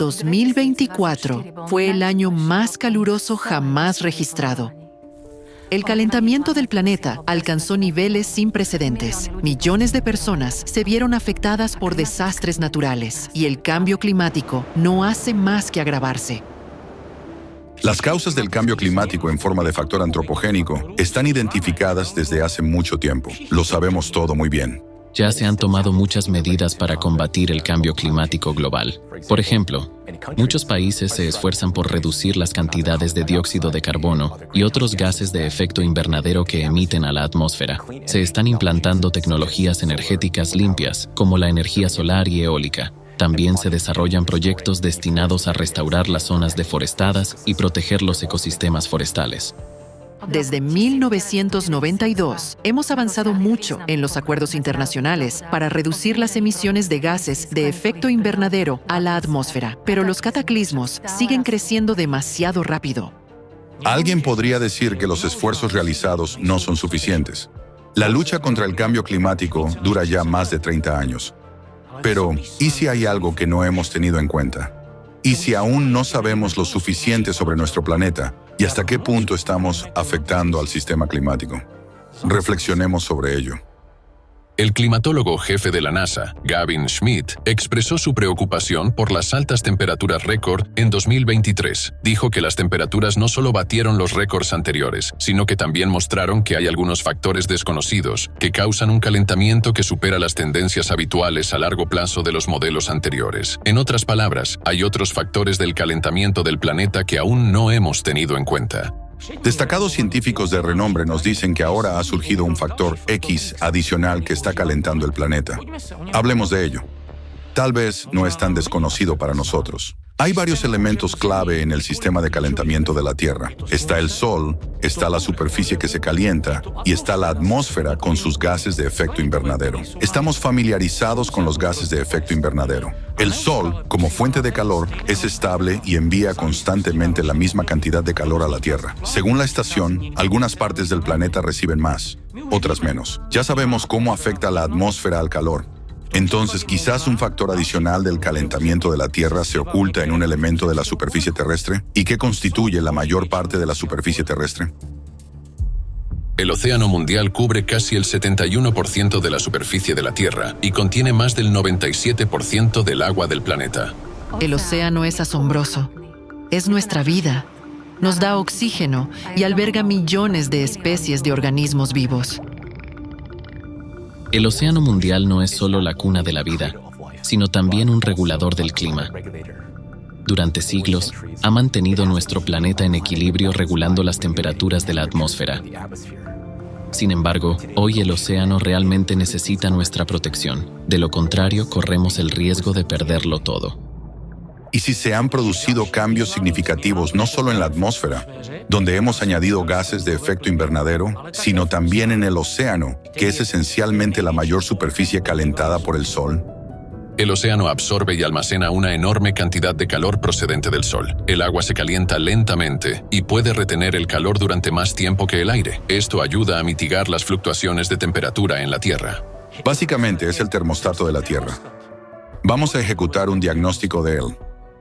2024 fue el año más caluroso jamás registrado. El calentamiento del planeta alcanzó niveles sin precedentes. Millones de personas se vieron afectadas por desastres naturales y el cambio climático no hace más que agravarse. Las causas del cambio climático en forma de factor antropogénico están identificadas desde hace mucho tiempo. Lo sabemos todo muy bien. Ya se han tomado muchas medidas para combatir el cambio climático global. Por ejemplo, muchos países se esfuerzan por reducir las cantidades de dióxido de carbono y otros gases de efecto invernadero que emiten a la atmósfera. Se están implantando tecnologías energéticas limpias, como la energía solar y eólica. También se desarrollan proyectos destinados a restaurar las zonas deforestadas y proteger los ecosistemas forestales. Desde 1992, hemos avanzado mucho en los acuerdos internacionales para reducir las emisiones de gases de efecto invernadero a la atmósfera, pero los cataclismos siguen creciendo demasiado rápido. Alguien podría decir que los esfuerzos realizados no son suficientes. La lucha contra el cambio climático dura ya más de 30 años. Pero, ¿y si hay algo que no hemos tenido en cuenta? ¿Y si aún no sabemos lo suficiente sobre nuestro planeta y hasta qué punto estamos afectando al sistema climático? Reflexionemos sobre ello. El climatólogo jefe de la NASA, Gavin Schmidt, expresó su preocupación por las altas temperaturas récord en 2023. Dijo que las temperaturas no solo batieron los récords anteriores, sino que también mostraron que hay algunos factores desconocidos que causan un calentamiento que supera las tendencias habituales a largo plazo de los modelos anteriores. En otras palabras, hay otros factores del calentamiento del planeta que aún no hemos tenido en cuenta. Destacados científicos de renombre nos dicen que ahora ha surgido un factor X adicional que está calentando el planeta. Hablemos de ello. Tal vez no es tan desconocido para nosotros. Hay varios elementos clave en el sistema de calentamiento de la Tierra. Está el Sol, está la superficie que se calienta y está la atmósfera con sus gases de efecto invernadero. Estamos familiarizados con los gases de efecto invernadero. El Sol, como fuente de calor, es estable y envía constantemente la misma cantidad de calor a la Tierra. Según la estación, algunas partes del planeta reciben más, otras menos. Ya sabemos cómo afecta la atmósfera al calor. Entonces, quizás un factor adicional del calentamiento de la Tierra se oculta en un elemento de la superficie terrestre. ¿Y qué constituye la mayor parte de la superficie terrestre? El océano mundial cubre casi el 71% de la superficie de la Tierra y contiene más del 97% del agua del planeta. El océano es asombroso. Es nuestra vida. Nos da oxígeno y alberga millones de especies de organismos vivos. El océano mundial no es solo la cuna de la vida, sino también un regulador del clima. Durante siglos, ha mantenido nuestro planeta en equilibrio regulando las temperaturas de la atmósfera. Sin embargo, hoy el océano realmente necesita nuestra protección. De lo contrario, corremos el riesgo de perderlo todo. ¿Y si se han producido cambios significativos no solo en la atmósfera, donde hemos añadido gases de efecto invernadero, sino también en el océano, que es esencialmente la mayor superficie calentada por el Sol? El océano absorbe y almacena una enorme cantidad de calor procedente del Sol. El agua se calienta lentamente y puede retener el calor durante más tiempo que el aire. Esto ayuda a mitigar las fluctuaciones de temperatura en la Tierra. Básicamente es el termostato de la Tierra. Vamos a ejecutar un diagnóstico de él.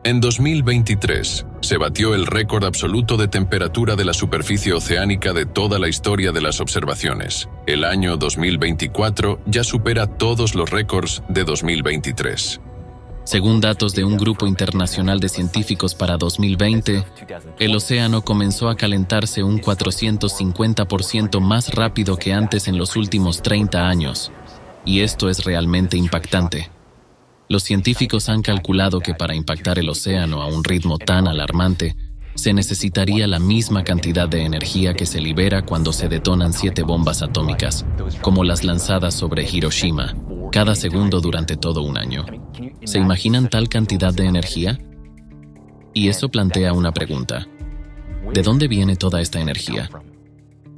En 2023, se batió el récord absoluto de temperatura de la superficie oceánica de toda la historia de las observaciones. El año 2024 ya supera todos los récords de 2023. Según datos de un grupo internacional de científicos para 2020, el océano comenzó a calentarse un 450% más rápido que antes en los últimos 30 años. Y esto es realmente impactante. Los científicos han calculado que para impactar el océano a un ritmo tan alarmante, se necesitaría la misma cantidad de energía que se libera cuando se detonan 7 bombas atómicas, como las lanzadas sobre Hiroshima, cada segundo durante todo un año. ¿Se imaginan tal cantidad de energía? Y eso plantea una pregunta. ¿De dónde viene toda esta energía?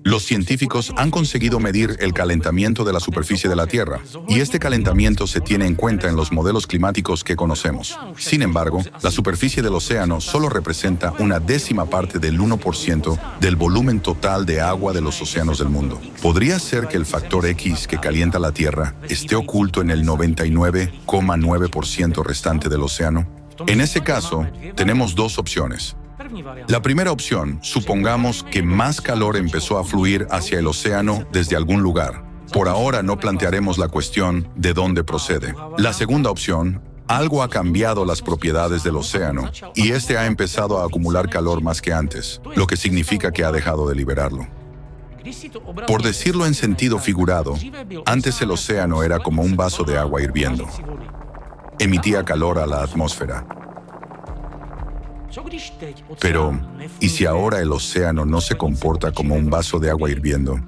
Los científicos han conseguido medir el calentamiento de la superficie de la Tierra, y este calentamiento se tiene en cuenta en los modelos climáticos que conocemos. Sin embargo, la superficie del océano solo representa una décima parte del 1% del volumen total de agua de los océanos del mundo. ¿Podría ser que el factor X que calienta la Tierra esté oculto en el 99,9% restante del océano? En ese caso, tenemos dos opciones. La primera opción, supongamos que más calor empezó a fluir hacia el océano desde algún lugar. Por ahora no plantearemos la cuestión de dónde procede. La segunda opción, algo ha cambiado las propiedades del océano y este ha empezado a acumular calor más que antes, lo que significa que ha dejado de liberarlo. Por decirlo en sentido figurado, antes el océano era como un vaso de agua hirviendo. Emitía calor a la atmósfera. Pero, ¿y si ahora el océano no se comporta como un vaso de agua hirviendo,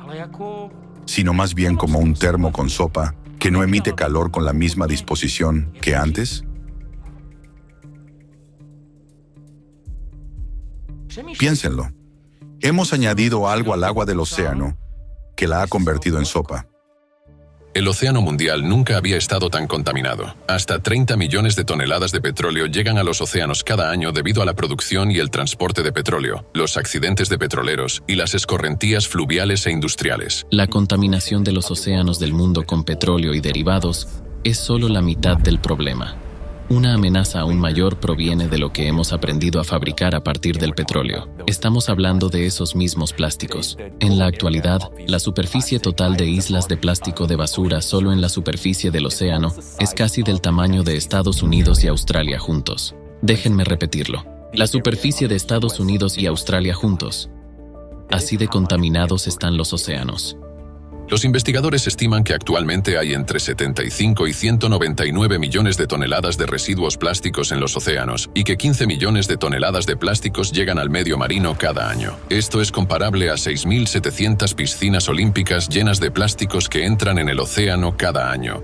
sino más bien como un termo con sopa que no emite calor con la misma disposición que antes? Piénsenlo. Hemos añadido algo al agua del océano que la ha convertido en sopa. El océano mundial nunca había estado tan contaminado. Hasta 30 millones de toneladas de petróleo llegan a los océanos cada año debido a la producción y el transporte de petróleo, los accidentes de petroleros y las escorrentías fluviales e industriales. La contaminación de los océanos del mundo con petróleo y derivados es solo la mitad del problema. Una amenaza aún mayor proviene de lo que hemos aprendido a fabricar a partir del petróleo. Estamos hablando de esos mismos plásticos. En la actualidad, la superficie total de islas de plástico de basura solo en la superficie del océano es casi del tamaño de Estados Unidos y Australia juntos. Déjenme repetirlo. La superficie de Estados Unidos y Australia juntos. Así de contaminados están los océanos. Los investigadores estiman que actualmente hay entre 75 y 199 millones de toneladas de residuos plásticos en los océanos y que 15 millones de toneladas de plásticos llegan al medio marino cada año. Esto es comparable a 6.700 piscinas olímpicas llenas de plásticos que entran en el océano cada año.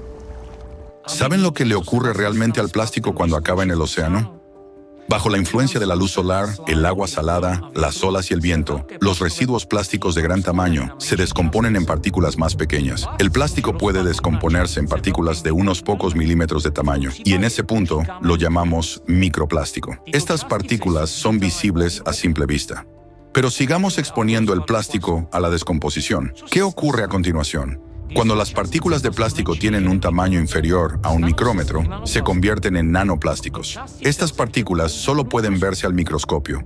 ¿Saben lo que le ocurre realmente al plástico cuando acaba en el océano? Bajo la influencia de la luz solar, el agua salada, las olas y el viento, los residuos plásticos de gran tamaño se descomponen en partículas más pequeñas. El plástico puede descomponerse en partículas de unos pocos milímetros de tamaño, y en ese punto lo llamamos microplástico. Estas partículas son visibles a simple vista. Pero sigamos exponiendo el plástico a la descomposición. ¿Qué ocurre a continuación? Cuando las partículas de plástico tienen un tamaño inferior a un micrómetro, se convierten en nanoplásticos. Estas partículas solo pueden verse al microscopio.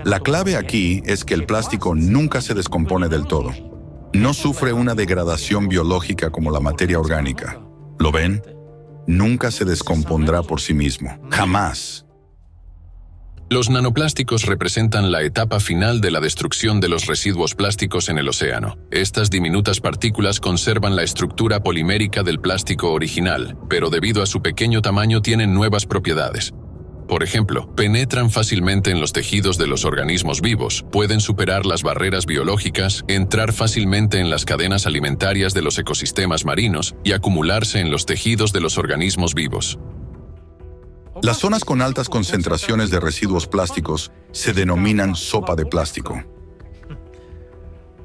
La clave aquí es que el plástico nunca se descompone del todo. No sufre una degradación biológica como la materia orgánica. ¿Lo ven? Nunca se descompondrá por sí mismo. Jamás. Los nanoplásticos representan la etapa final de la destrucción de los residuos plásticos en el océano. Estas diminutas partículas conservan la estructura polimérica del plástico original, pero debido a su pequeño tamaño tienen nuevas propiedades. Por ejemplo, penetran fácilmente en los tejidos de los organismos vivos, pueden superar las barreras biológicas, entrar fácilmente en las cadenas alimentarias de los ecosistemas marinos y acumularse en los tejidos de los organismos vivos. Las zonas con altas concentraciones de residuos plásticos se denominan sopa de plástico.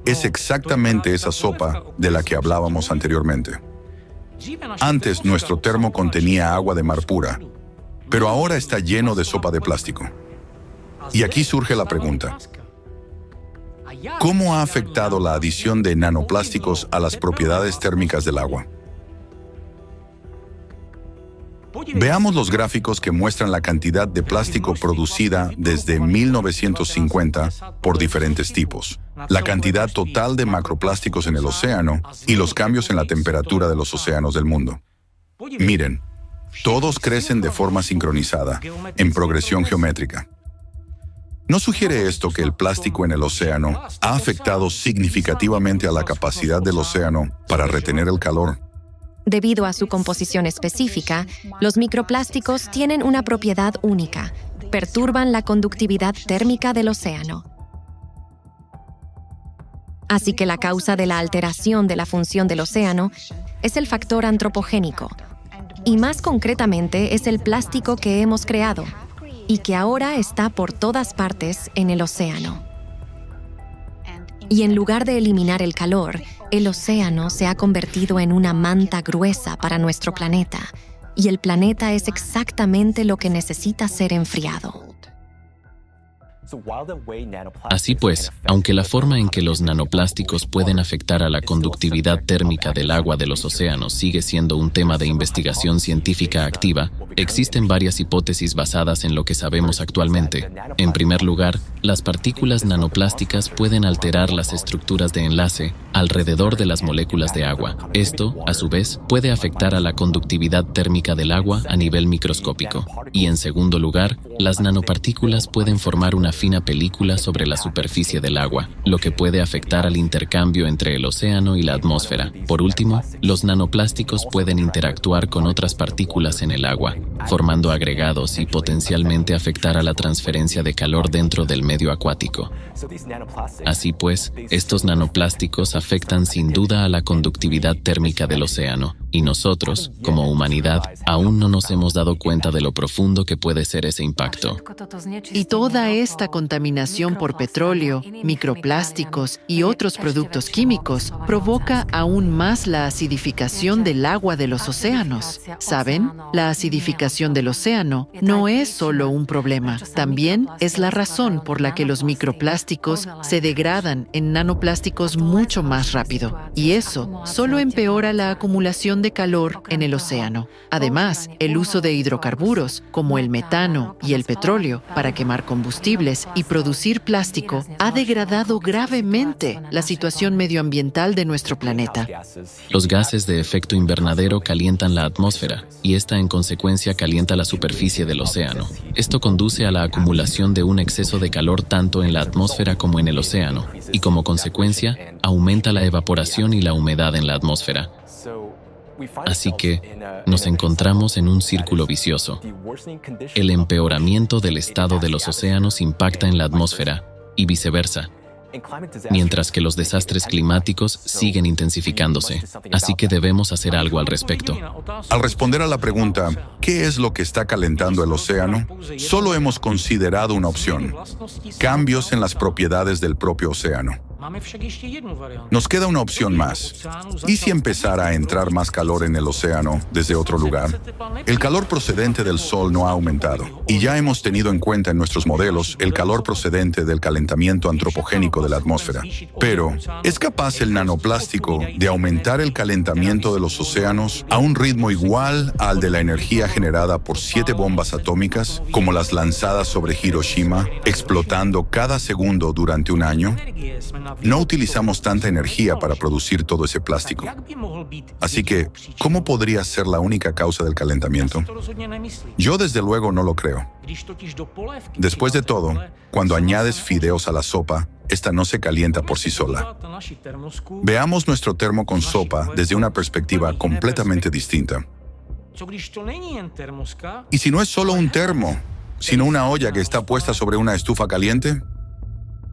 Es exactamente esa sopa de la que hablábamos anteriormente. Antes nuestro termo contenía agua de mar pura, pero ahora está lleno de sopa de plástico. Y aquí surge la pregunta: ¿cómo ha afectado la adición de nanoplásticos a las propiedades térmicas del agua? Veamos los gráficos que muestran la cantidad de plástico producida desde 1950 por diferentes tipos, la cantidad total de macroplásticos en el océano y los cambios en la temperatura de los océanos del mundo. Miren, todos crecen de forma sincronizada, en progresión geométrica. ¿No sugiere esto que el plástico en el océano ha afectado significativamente a la capacidad del océano para retener el calor? Debido a su composición específica, los microplásticos tienen una propiedad única: perturban la conductividad térmica del océano. Así que la causa de la alteración de la función del océano es el factor antropogénico, y más concretamente es el plástico que hemos creado y que ahora está por todas partes en el océano. Y en lugar de eliminar el calor, el océano se ha convertido en una manta gruesa para nuestro planeta, y el planeta es exactamente lo que necesita ser enfriado. Así pues, aunque la forma en que los nanoplásticos pueden afectar a la conductividad térmica del agua de los océanos sigue siendo un tema de investigación científica activa, existen varias hipótesis basadas en lo que sabemos actualmente. En primer lugar, las partículas nanoplásticas pueden alterar las estructuras de enlace alrededor de las moléculas de agua. Esto, a su vez, puede afectar a la conductividad térmica del agua a nivel microscópico. Y en segundo lugar, las nanopartículas pueden formar una fina película sobre la superficie del agua, lo que puede afectar al intercambio entre el océano y la atmósfera. Por último, los nanoplásticos pueden interactuar con otras partículas en el agua, formando agregados y potencialmente afectar a la transferencia de calor dentro del medio acuático. Así pues, estos nanoplásticos afectan sin duda a la conductividad térmica del océano, y nosotros, como humanidad, aún no nos hemos dado cuenta de lo profundo que puede ser ese impacto. Y toda esta contaminación por petróleo, microplásticos y otros productos químicos provoca aún más la acidificación del agua de los océanos. ¿Saben? La acidificación del océano no es solo un problema, también es la razón por la que los microplásticos se degradan en nanoplásticos mucho más rápido. Y eso solo empeora la acumulación de calor en el océano. Además, el uso de hidrocarburos, como el metano y el petróleo, para quemar combustibles y producir plástico, ha degradado gravemente la situación medioambiental de nuestro planeta. Los gases de efecto invernadero calientan la atmósfera, y esta en consecuencia calienta la superficie del océano. Esto conduce a la acumulación de un exceso de calor tanto en la atmósfera como en el océano, y como consecuencia, aumenta la evaporación y la humedad en la atmósfera. Así que nos encontramos en un círculo vicioso. El empeoramiento del estado de los océanos impacta en la atmósfera y viceversa, mientras que los desastres climáticos siguen intensificándose. Así que debemos hacer algo al respecto. Al responder a la pregunta, ¿qué es lo que está calentando el océano? Solo hemos considerado una opción: cambios en las propiedades del propio océano. Nos queda una opción más. ¿Y si empezara a entrar más calor en el océano desde otro lugar? El calor procedente del Sol no ha aumentado, y ya hemos tenido en cuenta en nuestros modelos el calor procedente del calentamiento antropogénico de la atmósfera. Pero, ¿es capaz el nanoplástico de aumentar el calentamiento de los océanos a un ritmo igual al de la energía generada por 7 bombas atómicas, como las lanzadas sobre Hiroshima, explotando cada segundo durante un año? No utilizamos tanta energía para producir todo ese plástico. Así que, ¿cómo podría ser la única causa del calentamiento? Yo desde luego no lo creo. Después de todo, cuando añades fideos a la sopa, esta no se calienta por sí sola. Veamos nuestro termo con sopa desde una perspectiva completamente distinta. ¿Y si no es solo un termo, sino una olla que está puesta sobre una estufa caliente?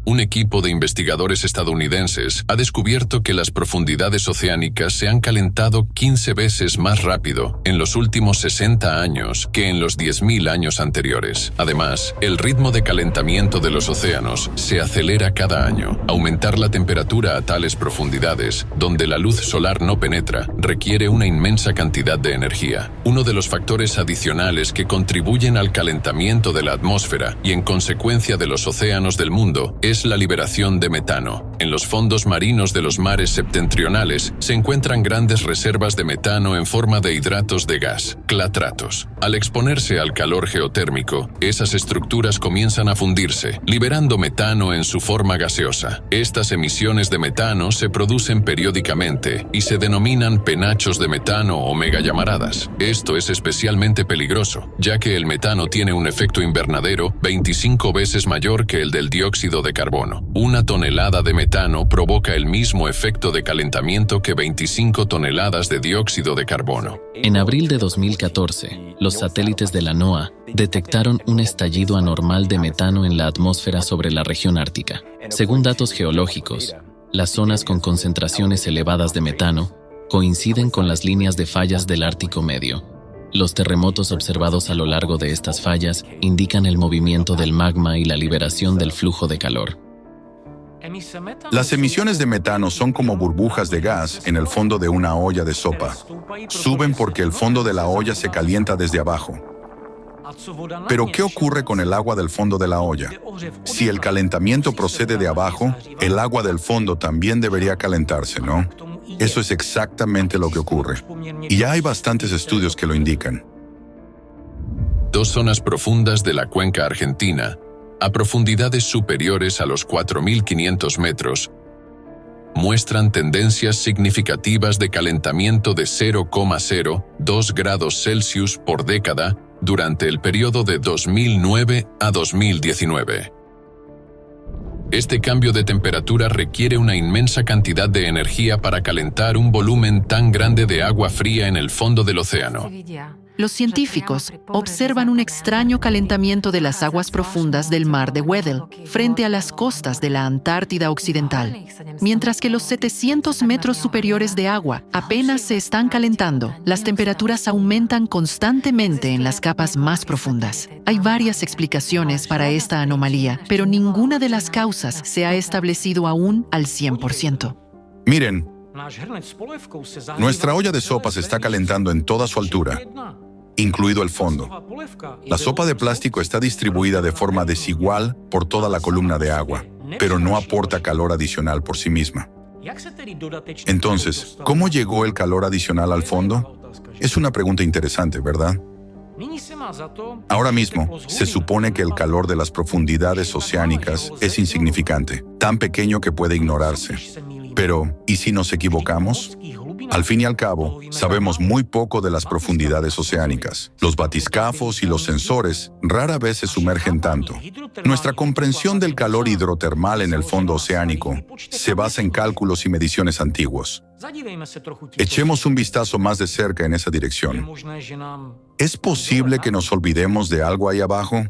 Un equipo de investigadores estadounidenses ha descubierto que las profundidades oceánicas se han calentado 15 veces más rápido en los últimos 60 años que en los 10.000 años anteriores. Además, el ritmo de calentamiento de los océanos se acelera cada año. Aumentar la temperatura a tales profundidades, donde la luz solar no penetra, requiere una inmensa cantidad de energía. Uno de los factores adicionales que contribuyen al calentamiento de la atmósfera y en consecuencia de los océanos del mundo es la liberación de metano. En los fondos marinos de los mares septentrionales se encuentran grandes reservas de metano en forma de hidratos de gas, clatratos. Al exponerse al calor geotérmico, esas estructuras comienzan a fundirse, liberando metano en su forma gaseosa. Estas emisiones de metano se producen periódicamente y se denominan penachos de metano o megallamaradas. Esto es especialmente peligroso, ya que el metano tiene un efecto invernadero 25 veces mayor que el del dióxido de carbono. Una tonelada de metano provoca el mismo efecto de calentamiento que 25 toneladas de dióxido de carbono. En abril de 2014, los satélites de la NOAA detectaron un estallido anormal de metano en la atmósfera sobre la región ártica. Según datos geológicos, las zonas con concentraciones elevadas de metano coinciden con las líneas de fallas del Ártico Medio. Los terremotos observados a lo largo de estas fallas indican el movimiento del magma y la liberación del flujo de calor. Las emisiones de metano son como burbujas de gas en el fondo de una olla de sopa. Suben porque el fondo de la olla se calienta desde abajo. Pero ¿qué ocurre con el agua del fondo de la olla? Si el calentamiento procede de abajo, el agua del fondo también debería calentarse, ¿no? Eso es exactamente lo que ocurre. Y ya hay bastantes estudios que lo indican. Dos zonas profundas de la cuenca argentina, a profundidades superiores a los 4.500 metros, muestran tendencias significativas de calentamiento de 0,02 grados Celsius por década durante el periodo de 2009 a 2019. Este cambio de temperatura requiere una inmensa cantidad de energía para calentar un volumen tan grande de agua fría en el fondo del océano. Los científicos observan un extraño calentamiento de las aguas profundas del mar de Weddell frente a las costas de la Antártida Occidental. Mientras que los 700 metros superiores de agua apenas se están calentando, las temperaturas aumentan constantemente en las capas más profundas. Hay varias explicaciones para esta anomalía, pero ninguna de las causas se ha establecido aún al 100%. Miren, nuestra olla de sopa se está calentando en toda su altura, incluido el fondo. La sopa de plástico está distribuida de forma desigual por toda la columna de agua, pero no aporta calor adicional por sí misma. Entonces, ¿cómo llegó el calor adicional al fondo? Es una pregunta interesante, ¿verdad? Ahora mismo, se supone que el calor de las profundidades oceánicas es insignificante, tan pequeño que puede ignorarse. Pero, ¿y si nos equivocamos? Al fin y al cabo, sabemos muy poco de las profundidades oceánicas. Los batiscafos y los sensores rara vez se sumergen tanto. Nuestra comprensión del calor hidrotermal en el fondo oceánico se basa en cálculos y mediciones antiguos. Echemos un vistazo más de cerca en esa dirección. ¿Es posible que nos olvidemos de algo ahí abajo?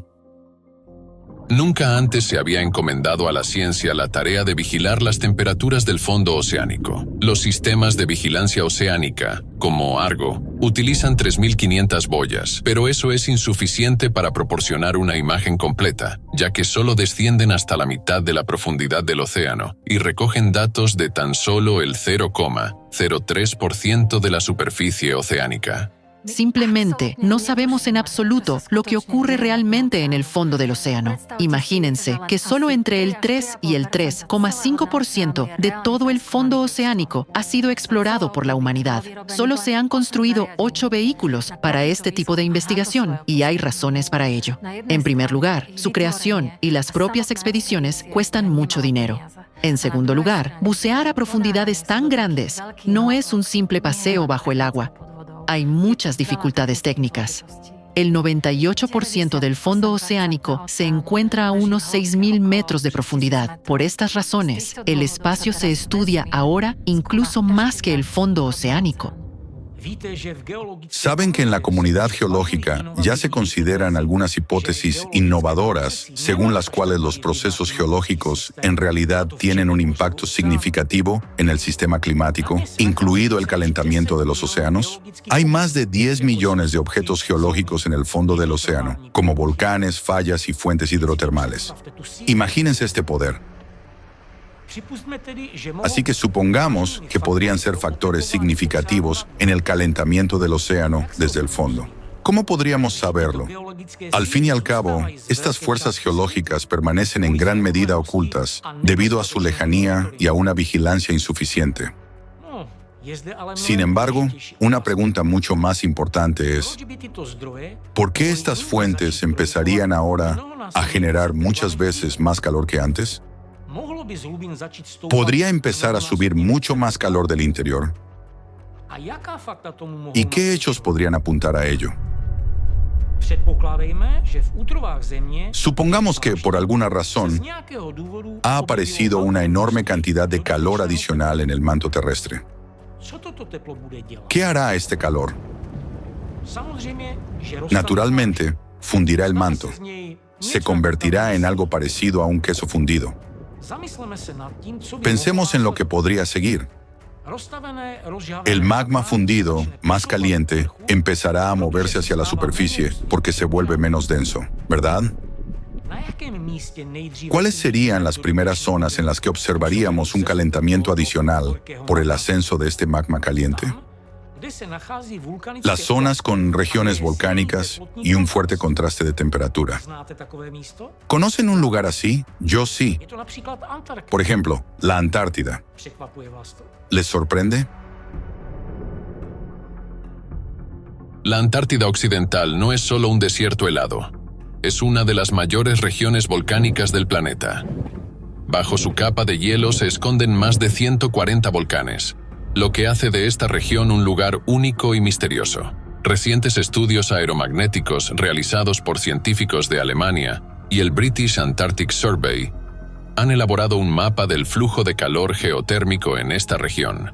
Nunca antes se había encomendado a la ciencia la tarea de vigilar las temperaturas del fondo oceánico. Los sistemas de vigilancia oceánica, como Argo, utilizan 3.500 boyas, pero eso es insuficiente para proporcionar una imagen completa, ya que solo descienden hasta la mitad de la profundidad del océano y recogen datos de tan solo el 0,03% de la superficie oceánica. Simplemente no sabemos en absoluto lo que ocurre realmente en el fondo del océano. Imagínense que solo entre el 3 y el 3,5% de todo el fondo oceánico ha sido explorado por la humanidad. Solo se han construido 8 vehículos para este tipo de investigación, y hay razones para ello. En primer lugar, su creación y las propias expediciones cuestan mucho dinero. En segundo lugar, bucear a profundidades tan grandes no es un simple paseo bajo el agua. Hay muchas dificultades técnicas. El 98% del fondo oceánico se encuentra a unos 6.000 metros de profundidad. Por estas razones, el espacio se estudia ahora incluso más que el fondo oceánico. Saben que en la comunidad geológica ya se consideran algunas hipótesis innovadoras según las cuales los procesos geológicos en realidad tienen un impacto significativo en el sistema climático, incluido el calentamiento de los océanos. Hay más de 10 millones de objetos geológicos en el fondo del océano, como volcanes, fallas y fuentes hidrotermales. Imagínense este poder. Así que supongamos que podrían ser factores significativos en el calentamiento del océano desde el fondo. ¿Cómo podríamos saberlo? Al fin y al cabo, estas fuerzas geológicas permanecen en gran medida ocultas debido a su lejanía y a una vigilancia insuficiente. Sin embargo, una pregunta mucho más importante es, ¿por qué estas fuentes empezarían ahora a generar muchas veces más calor que antes? ¿Podría empezar a subir mucho más calor del interior? ¿Y qué hechos podrían apuntar a ello? Supongamos que, por alguna razón, ha aparecido una enorme cantidad de calor adicional en el manto terrestre. ¿Qué hará este calor? Naturalmente, fundirá el manto. Se convertirá en algo parecido a un queso fundido. Pensemos en lo que podría seguir. El magma fundido, más caliente, empezará a moverse hacia la superficie porque se vuelve menos denso, ¿verdad? ¿Cuáles serían las primeras zonas en las que observaríamos un calentamiento adicional por el ascenso de este magma caliente? Las zonas con regiones volcánicas y un fuerte contraste de temperatura. ¿Conocen un lugar así? Yo sí. Por ejemplo, la Antártida. ¿Les sorprende? La Antártida Occidental no es solo un desierto helado. Es una de las mayores regiones volcánicas del planeta. Bajo su capa de hielo se esconden más de 140 volcanes, lo que hace de esta región un lugar único y misterioso. Recientes estudios aeromagnéticos realizados por científicos de Alemania y el British Antarctic Survey han elaborado un mapa del flujo de calor geotérmico en esta región.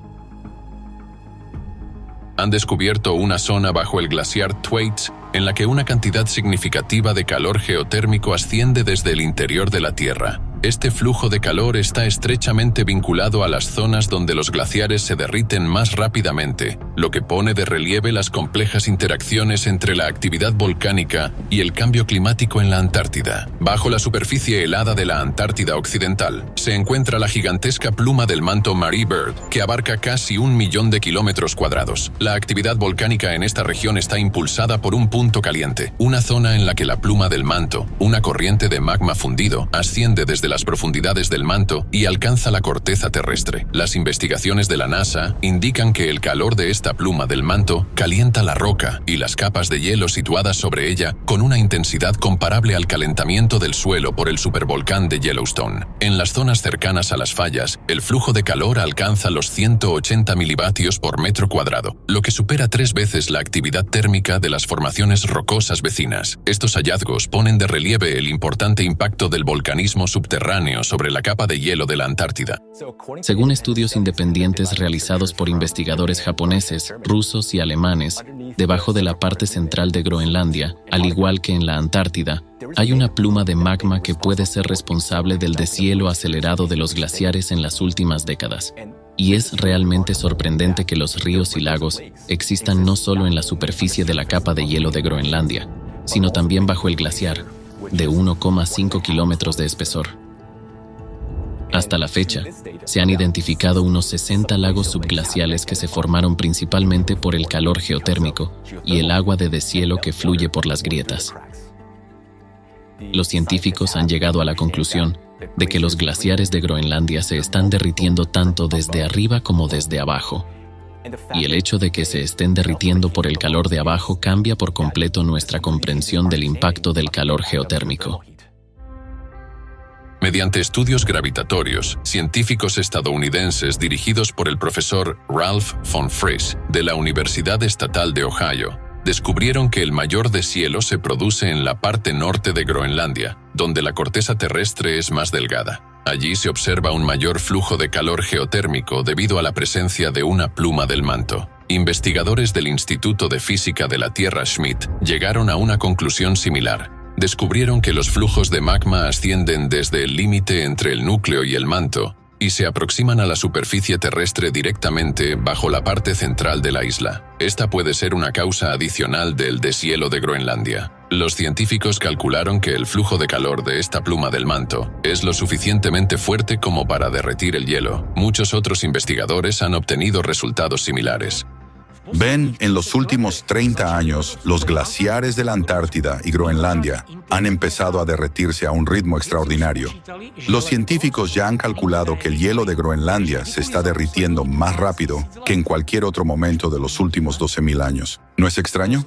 Han descubierto una zona bajo el glaciar Thwaites en la que una cantidad significativa de calor geotérmico asciende desde el interior de la Tierra. Este flujo de calor está estrechamente vinculado a las zonas donde los glaciares se derriten más rápidamente, lo que pone de relieve las complejas interacciones entre la actividad volcánica y el cambio climático en la Antártida. Bajo la superficie helada de la Antártida Occidental se encuentra la gigantesca pluma del manto Marie Byrd, que abarca casi 1 millón de kilómetros cuadrados. La actividad volcánica en esta región está impulsada por un punto caliente, una zona en la que la pluma del manto, una corriente de magma fundido, asciende desde las profundidades del manto y alcanza la corteza terrestre. Las investigaciones de la NASA indican que el calor de esta pluma del manto calienta la roca y las capas de hielo situadas sobre ella con una intensidad comparable al calentamiento del suelo por el supervolcán de Yellowstone. En las zonas cercanas a las fallas, el flujo de calor alcanza los 180 milivatios por metro cuadrado, lo que supera 3 veces la actividad térmica de las formaciones rocosas vecinas. Estos hallazgos ponen de relieve el importante impacto del volcanismo subterráneo sobre la capa de hielo de la Antártida. Según estudios independientes realizados por investigadores japoneses, rusos y alemanes, debajo de la parte central de Groenlandia, al igual que en la Antártida, hay una pluma de magma que puede ser responsable del deshielo acelerado de los glaciares en las últimas décadas. Y es realmente sorprendente que los ríos y lagos existan no solo en la superficie de la capa de hielo de Groenlandia, sino también bajo el glaciar, de 1,5 kilómetros de espesor. Hasta la fecha, se han identificado unos 60 lagos subglaciales que se formaron principalmente por el calor geotérmico y el agua de deshielo que fluye por las grietas. Los científicos han llegado a la conclusión de que los glaciares de Groenlandia se están derritiendo tanto desde arriba como desde abajo. Y el hecho de que se estén derritiendo por el calor de abajo cambia por completo nuestra comprensión del impacto del calor geotérmico. Mediante estudios gravitatorios, científicos estadounidenses dirigidos por el profesor Ralph von Frisch de la Universidad Estatal de Ohio, descubrieron que el mayor deshielo se produce en la parte norte de Groenlandia, donde la corteza terrestre es más delgada. Allí se observa un mayor flujo de calor geotérmico debido a la presencia de una pluma del manto. Investigadores del Instituto de Física de la Tierra Schmidt llegaron a una conclusión similar. Descubrieron que los flujos de magma ascienden desde el límite entre el núcleo y el manto y se aproximan a la superficie terrestre directamente bajo la parte central de la isla. Esta puede ser una causa adicional del deshielo de Groenlandia. Los científicos calcularon que el flujo de calor de esta pluma del manto es lo suficientemente fuerte como para derretir el hielo. Muchos otros investigadores han obtenido resultados similares. Ven, en los últimos 30 años, los glaciares de la Antártida y Groenlandia han empezado a derretirse a un ritmo extraordinario. Los científicos ya han calculado que el hielo de Groenlandia se está derritiendo más rápido que en cualquier otro momento de los últimos 12.000 años. ¿No es extraño?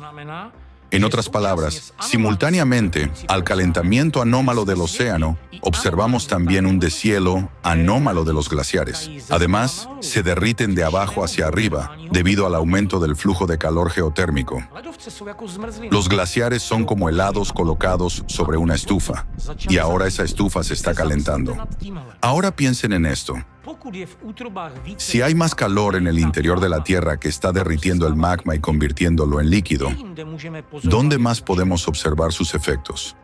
En otras palabras, simultáneamente al calentamiento anómalo del océano, observamos también un deshielo anómalo de los glaciares. Además, se derriten de abajo hacia arriba debido al aumento del flujo de calor geotérmico. Los glaciares son como helados colocados sobre una estufa, y ahora esa estufa se está calentando. Ahora piensen en esto. Si hay más calor en el interior de la Tierra que está derritiendo el magma y convirtiéndolo en líquido, ¿dónde más podemos observar sus efectos?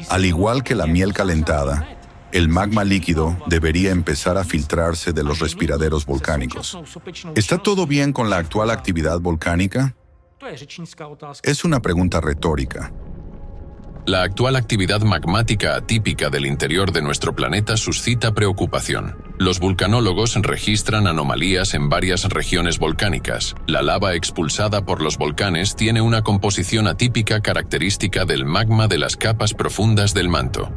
Al igual que la miel calentada, el magma líquido debería empezar a filtrarse de los respiraderos volcánicos. ¿Está todo bien con la actual actividad volcánica? Es una pregunta retórica. la actual actividad magmática atípica del interior de nuestro planeta suscita preocupación. Los vulcanólogos registran anomalías en varias regiones volcánicas. La lava expulsada por los volcanes tiene una composición atípica característica del magma de las capas profundas del manto.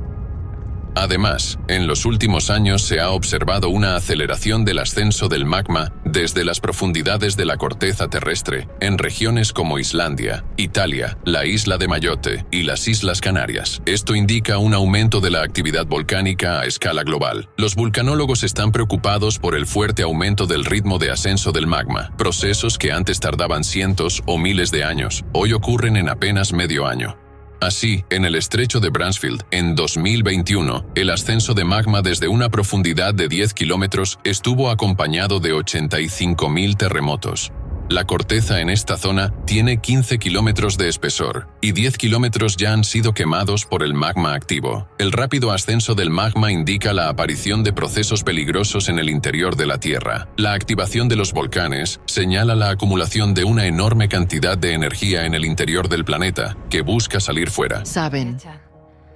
Además, en los últimos años se ha observado una aceleración del ascenso del magma desde las profundidades de la corteza terrestre en regiones como Islandia, Italia, la isla de Mayotte y las Islas Canarias. Esto indica un aumento de la actividad volcánica a escala global. Los vulcanólogos están preocupados por el fuerte aumento del ritmo de ascenso del magma. Procesos que antes tardaban cientos o miles de años, hoy ocurren en apenas medio año. Así, en el estrecho de Bransfield, en 2021, el ascenso de magma desde una profundidad de 10 kilómetros estuvo acompañado de 85.000 terremotos. La corteza en esta zona tiene 15 kilómetros de espesor, y 10 kilómetros ya han sido quemados por el magma activo. El rápido ascenso del magma indica la aparición de procesos peligrosos en el interior de la Tierra. La activación de los volcanes señala la acumulación de una enorme cantidad de energía en el interior del planeta, que busca salir fuera. Saben,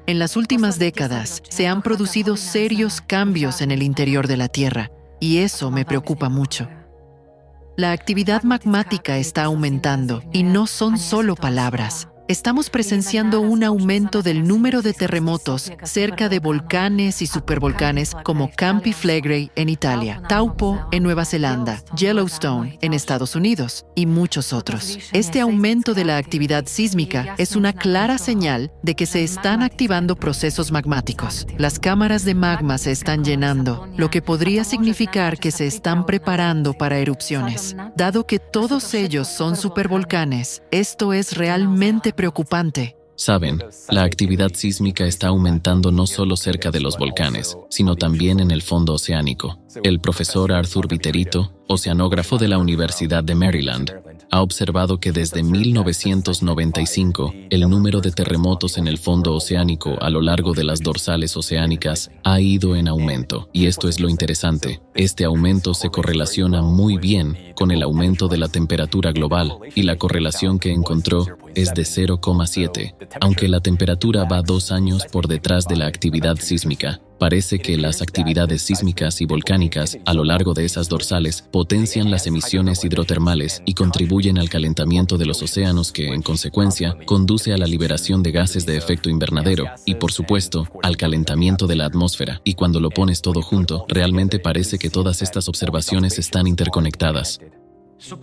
en las últimas décadas se han producido serios cambios en el interior de la Tierra, y eso me preocupa mucho. La actividad magmática está aumentando y no son solo palabras. Estamos presenciando un aumento del número de terremotos cerca de volcanes y supervolcanes como Campi Flegrei en Italia, Taupo en Nueva Zelanda, Yellowstone en Estados Unidos y muchos otros. Este aumento de la actividad sísmica es una clara señal de que se están activando procesos magmáticos. Las cámaras de magma se están llenando, lo que podría significar que se están preparando para erupciones. Dado que todos ellos son supervolcanes, esto es realmente preocupante. Saben, la actividad sísmica está aumentando no solo cerca de los volcanes, sino también en el fondo oceánico. El profesor Arthur Viterito, oceanógrafo de la Universidad de Maryland, ha observado que desde 1995 el número de terremotos en el fondo oceánico a lo largo de las dorsales oceánicas ha ido en aumento. Y esto es lo interesante. Este aumento se correlaciona muy bien con el aumento de la temperatura global, y la correlación que encontró es de 0,7. Aunque la temperatura va 2 años por detrás de la actividad sísmica, parece que las actividades sísmicas y volcánicas a lo largo de esas dorsales potencian las emisiones hidrotermales y contribuyen al calentamiento de los océanos que, en consecuencia, conduce a la liberación de gases de efecto invernadero y, por supuesto, al calentamiento de la atmósfera. Y cuando lo pones todo junto, realmente parece que todas estas observaciones están interconectadas.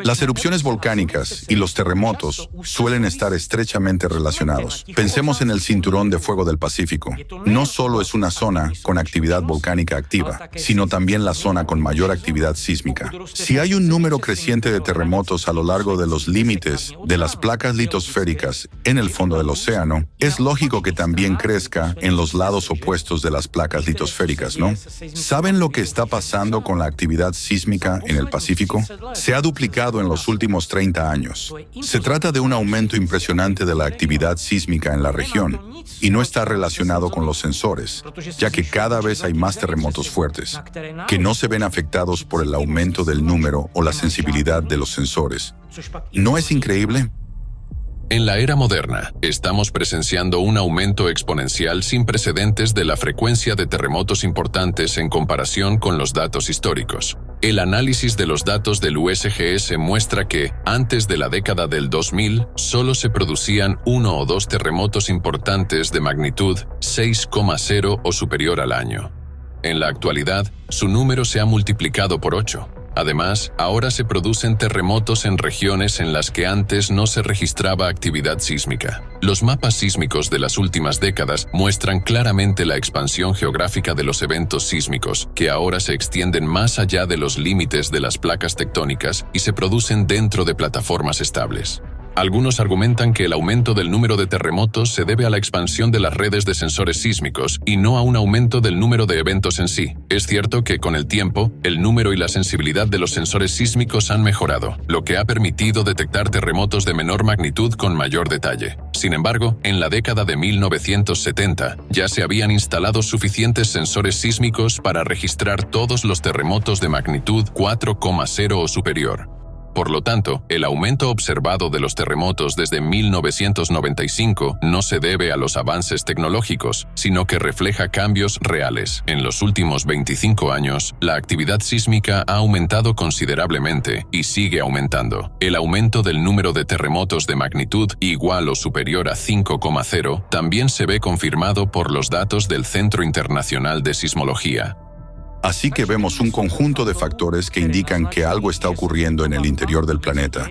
Las erupciones volcánicas y los terremotos suelen estar estrechamente relacionados. Pensemos en el Cinturón de Fuego del Pacífico. No solo es una zona con actividad volcánica activa, sino también la zona con mayor actividad sísmica. Si hay un número creciente de terremotos a lo largo de los límites de las placas litosféricas en el fondo del océano, es lógico que también crezca en los lados opuestos de las placas litosféricas, ¿no? ¿Saben lo que está pasando con la actividad sísmica en el Pacífico? Se ha duplicado en los últimos 30 años. Se trata de un aumento impresionante de la actividad sísmica en la región y no está relacionado con los sensores, ya que cada vez hay más terremotos fuertes, que no se ven afectados por el aumento del número o la sensibilidad de los sensores. ¿No es increíble? En la era moderna, estamos presenciando un aumento exponencial sin precedentes de la frecuencia de terremotos importantes en comparación con los datos históricos. El análisis de los datos del USGS muestra que, antes de la década del 2000, solo se producían 1 o 2 terremotos importantes de magnitud 6,0 o superior al año. En la actualidad, su número se ha multiplicado por 8. Además, ahora se producen terremotos en regiones en las que antes no se registraba actividad sísmica. Los mapas sísmicos de las últimas décadas muestran claramente la expansión geográfica de los eventos sísmicos, que ahora se extienden más allá de los límites de las placas tectónicas y se producen dentro de plataformas estables. Algunos argumentan que el aumento del número de terremotos se debe a la expansión de las redes de sensores sísmicos y no a un aumento del número de eventos en sí. Es cierto que con el tiempo, el número y la sensibilidad de los sensores sísmicos han mejorado, lo que ha permitido detectar terremotos de menor magnitud con mayor detalle. Sin embargo, en la década de 1970, ya se habían instalado suficientes sensores sísmicos para registrar todos los terremotos de magnitud 4,0 o superior. Por lo tanto, el aumento observado de los terremotos desde 1995 no se debe a los avances tecnológicos, sino que refleja cambios reales. En los últimos 25 años, la actividad sísmica ha aumentado considerablemente y sigue aumentando. El aumento del número de terremotos de magnitud igual o superior a 5,0 también se ve confirmado por los datos del Centro Internacional de Sismología. Así que vemos un conjunto de factores que indican que algo está ocurriendo en el interior del planeta.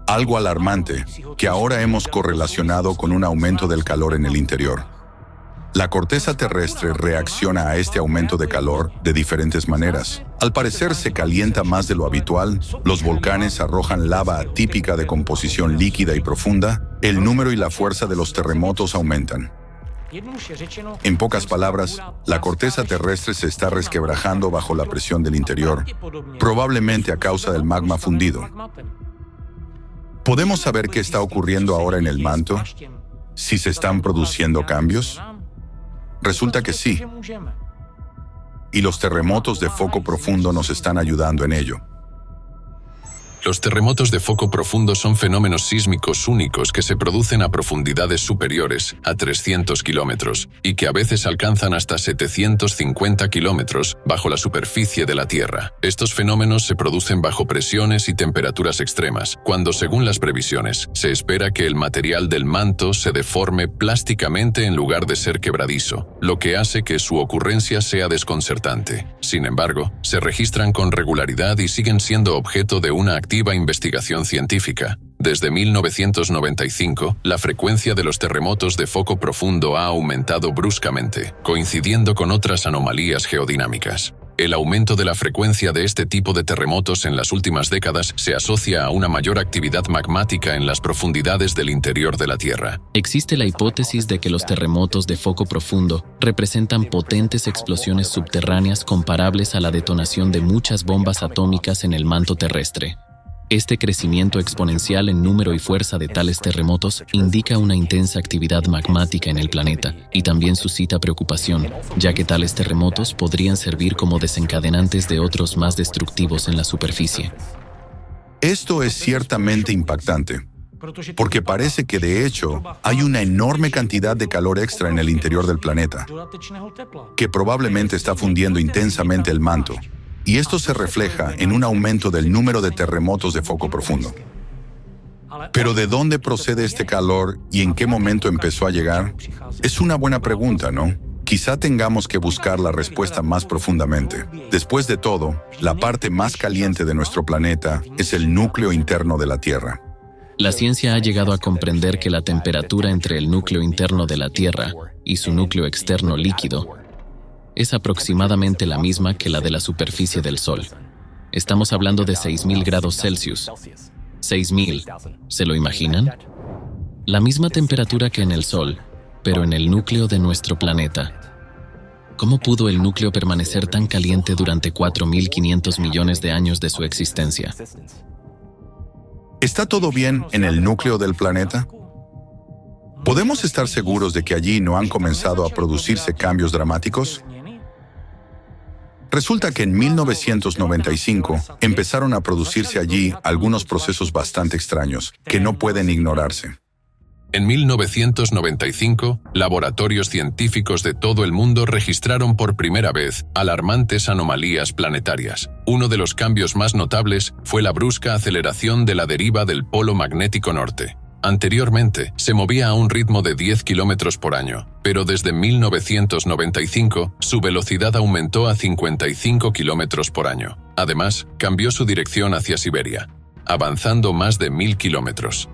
Algo alarmante, que ahora hemos correlacionado con un aumento del calor en el interior. La corteza terrestre reacciona a este aumento de calor de diferentes maneras. Al parecer se calienta más de lo habitual, los volcanes arrojan lava atípica de composición líquida y profunda, el número y la fuerza de los terremotos aumentan. En pocas palabras, la corteza terrestre se está resquebrajando bajo la presión del interior, probablemente a causa del magma fundido. ¿Podemos saber qué está ocurriendo ahora en el manto? ¿Si se están produciendo cambios? Resulta que sí. Y los terremotos de foco profundo nos están ayudando en ello. Los terremotos de foco profundo son fenómenos sísmicos únicos que se producen a profundidades superiores a 300 kilómetros y que a veces alcanzan hasta 750 kilómetros bajo la superficie de la Tierra. Estos fenómenos se producen bajo presiones y temperaturas extremas, cuando, según las previsiones, se espera que el material del manto se deforme plásticamente en lugar de ser quebradizo, lo que hace que su ocurrencia sea desconcertante. Sin embargo, se registran con regularidad y siguen siendo objeto de una activa investigación científica. Desde 1995, la frecuencia de los terremotos de foco profundo ha aumentado bruscamente, coincidiendo con otras anomalías geodinámicas. El aumento de la frecuencia de este tipo de terremotos en las últimas décadas se asocia a una mayor actividad magmática en las profundidades del interior de la Tierra. Existe la hipótesis de que los terremotos de foco profundo representan potentes explosiones subterráneas comparables a la detonación de muchas bombas atómicas en el manto terrestre. Este crecimiento exponencial en número y fuerza de tales terremotos indica una intensa actividad magmática en el planeta y también suscita preocupación, ya que tales terremotos podrían servir como desencadenantes de otros más destructivos en la superficie. Esto es ciertamente impactante, porque parece que de hecho hay una enorme cantidad de calor extra en el interior del planeta, que probablemente está fundiendo intensamente el manto. Y esto se refleja en un aumento del número de terremotos de foco profundo. Pero ¿de dónde procede este calor y en qué momento empezó a llegar? Es una buena pregunta, ¿no? Quizá tengamos que buscar la respuesta más profundamente. Después de todo, la parte más caliente de nuestro planeta es el núcleo interno de la Tierra. La ciencia ha llegado a comprender que la temperatura entre el núcleo interno de la Tierra y su núcleo externo líquido es aproximadamente la misma que la de la superficie del Sol. Estamos hablando de 6.000 grados Celsius. 6.000, ¿se lo imaginan? La misma temperatura que en el Sol, pero en el núcleo de nuestro planeta. ¿Cómo pudo el núcleo permanecer tan caliente durante 4.500 millones de años de su existencia? ¿Está todo bien en el núcleo del planeta? ¿Podemos estar seguros de que allí no han comenzado a producirse cambios dramáticos? Resulta que en 1995 empezaron a producirse allí algunos procesos bastante extraños que no pueden ignorarse. En 1995, laboratorios científicos de todo el mundo registraron por primera vez alarmantes anomalías planetarias. Uno de los cambios más notables fue la brusca aceleración de la deriva del polo magnético norte. Anteriormente, se movía a un ritmo de 10 kilómetros por año, pero desde 1995 su velocidad aumentó a 55 kilómetros por año. Además, cambió su dirección hacia Siberia, avanzando más de 1.000 kilómetros.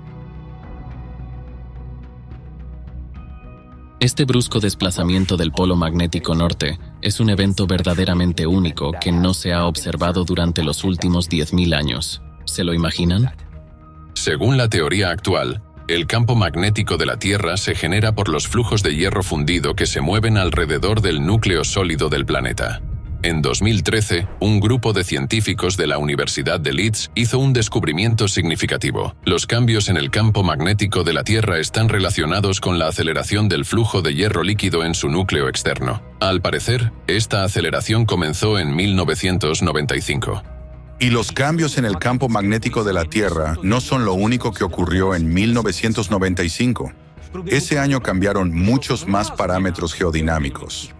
Este brusco desplazamiento del polo magnético norte es un evento verdaderamente único que no se ha observado durante los últimos 10.000 años. ¿Se lo imaginan? Según la teoría actual, el campo magnético de la Tierra se genera por los flujos de hierro fundido que se mueven alrededor del núcleo sólido del planeta. En 2013, un grupo de científicos de la Universidad de Leeds hizo un descubrimiento significativo. Los cambios en el campo magnético de la Tierra están relacionados con la aceleración del flujo de hierro líquido en su núcleo externo. Al parecer, esta aceleración comenzó en 1995. Y los cambios en el campo magnético de la Tierra no son lo único que ocurrió en 1995. Ese año cambiaron muchos más parámetros geodinámicos.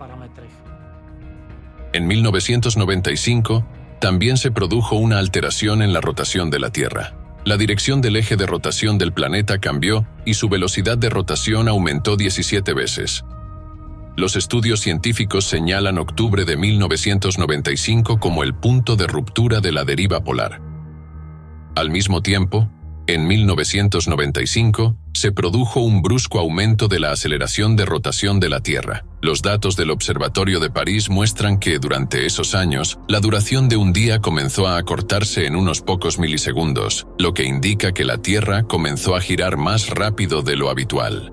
En 1995, también se produjo una alteración en la rotación de la Tierra. La dirección del eje de rotación del planeta cambió y su velocidad de rotación aumentó 17 veces. Los estudios científicos señalan octubre de 1995 como el punto de ruptura de la deriva polar. Al mismo tiempo, en 1995, se produjo un brusco aumento de la aceleración de rotación de la Tierra. Los datos del Observatorio de París muestran que, durante esos años, la duración de un día comenzó a acortarse en unos pocos milisegundos, lo que indica que la Tierra comenzó a girar más rápido de lo habitual.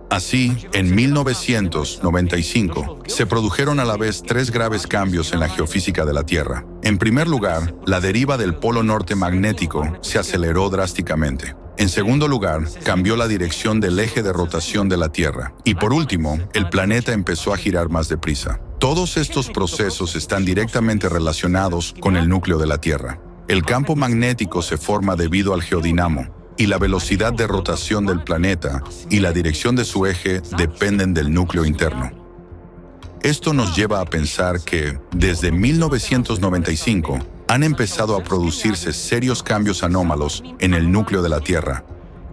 Así, en 1995, se produjeron a la vez 3 graves cambios en la geofísica de la Tierra. En primer lugar, la deriva del polo norte magnético se aceleró drásticamente. En segundo lugar, cambió la dirección del eje de rotación de la Tierra. Y por último, el planeta empezó a girar más deprisa. Todos estos procesos están directamente relacionados con el núcleo de la Tierra. El campo magnético se forma debido al geodinamo, y la velocidad de rotación del planeta y la dirección de su eje dependen del núcleo interno. Esto nos lleva a pensar que, desde 1995, han empezado a producirse serios cambios anómalos en el núcleo de la Tierra,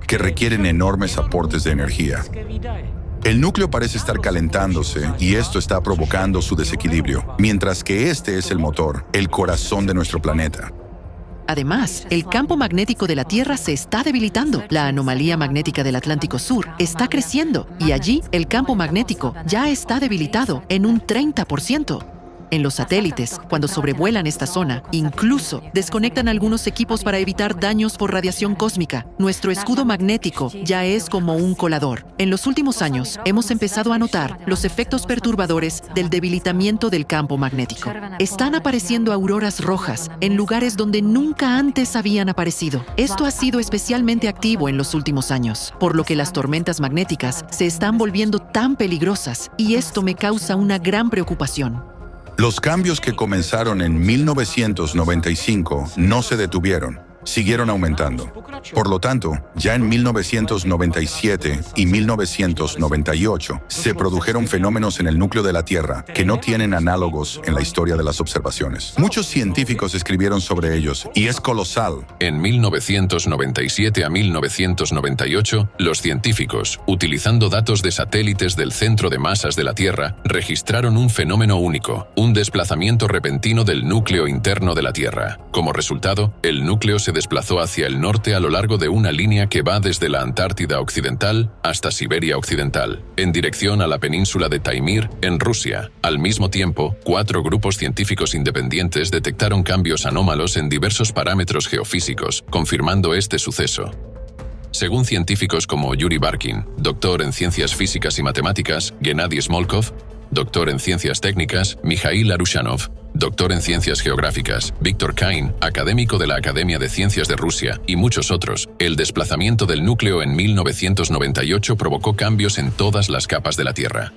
que requieren enormes aportes de energía. El núcleo parece estar calentándose y esto está provocando su desequilibrio, mientras que este es el motor, el corazón de nuestro planeta. Además, el campo magnético de la Tierra se está debilitando. La anomalía magnética del Atlántico Sur está creciendo y allí el campo magnético ya está debilitado en un 30%. En los satélites, cuando sobrevuelan esta zona, incluso desconectan algunos equipos para evitar daños por radiación cósmica. Nuestro escudo magnético ya es como un colador. En los últimos años, hemos empezado a notar los efectos perturbadores del debilitamiento del campo magnético. Están apareciendo auroras rojas en lugares donde nunca antes habían aparecido. Esto ha sido especialmente activo en los últimos años, por lo que las tormentas magnéticas se están volviendo tan peligrosas y esto me causa una gran preocupación. Los cambios que comenzaron en 1995 no se detuvieron, siguieron aumentando. Por lo tanto, ya en 1997 y 1998 se produjeron fenómenos en el núcleo de la Tierra que no tienen análogos en la historia de las observaciones. Muchos científicos escribieron sobre ellos y es colosal. En 1997 a 1998, los científicos, utilizando datos de satélites del centro de masas de la Tierra, registraron un fenómeno único, un desplazamiento repentino del núcleo interno de la Tierra. Como resultado, el núcleo se desplazó hacia el norte a lo largo de una línea que va desde la Antártida Occidental hasta Siberia Occidental, en dirección a la península de Taimir, en Rusia. Al mismo tiempo, 4 grupos científicos independientes detectaron cambios anómalos en diversos parámetros geofísicos, confirmando este suceso. Según científicos como Yuri Barkin, doctor en ciencias físicas y matemáticas, Gennady Smolkov, doctor en ciencias técnicas, Mikhail Arushanov, doctor en ciencias geográficas, Viktor Kain, académico de la Academia de Ciencias de Rusia, y muchos otros, el desplazamiento del núcleo en 1998 provocó cambios en todas las capas de la Tierra.